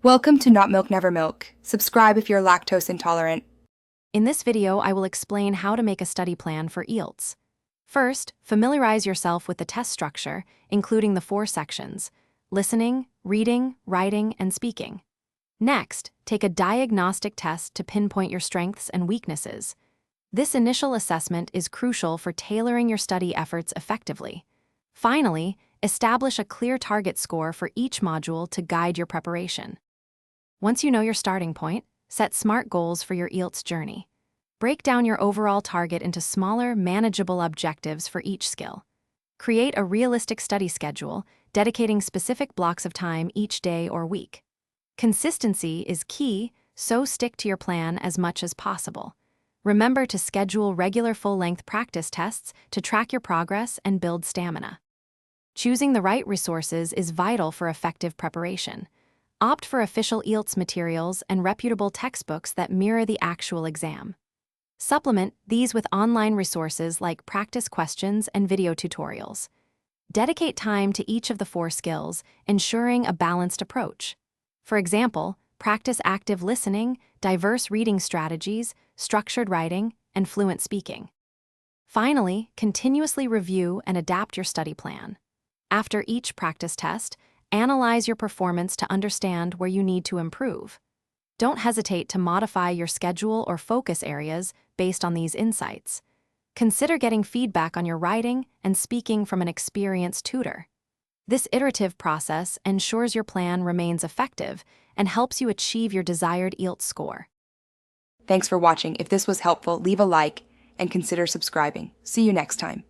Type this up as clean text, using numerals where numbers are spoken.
Welcome to Not Milk Never Milk. Subscribe if you're lactose intolerant. In this video, I will explain how to make a study plan for IELTS. First, familiarize yourself with the test structure, including the 4 sections: listening, reading, writing, and speaking. Next, take a diagnostic test to pinpoint your strengths and weaknesses. This initial assessment is crucial for tailoring your study efforts effectively. Finally, establish a clear target score for each module to guide your preparation. Once you know your starting point, set SMART goals for your IELTS journey. Break down your overall target into smaller, manageable objectives for each skill. Create a realistic study schedule, dedicating specific blocks of time each day or week. Consistency is key, so stick to your plan as much as possible. Remember to schedule regular full-length practice tests to track your progress and build stamina. Choosing the right resources is vital for effective preparation. Opt for official IELTS materials and reputable textbooks that mirror the actual exam. Supplement these with online resources like practice questions and video tutorials. Dedicate time to each of the 4 skills, ensuring a balanced approach. For example, practice active listening, diverse reading strategies, structured writing, and fluent speaking. Finally, continuously review and adapt your study plan. After each practice test, analyze your performance to understand where you need to improve. Don't hesitate to modify your schedule or focus areas based on these insights. Consider getting feedback on your writing and speaking from an experienced tutor. This iterative process ensures your plan remains effective and helps you achieve your desired IELTS score. Thanks for watching. If this was helpful, leave a like and consider subscribing. See you next time.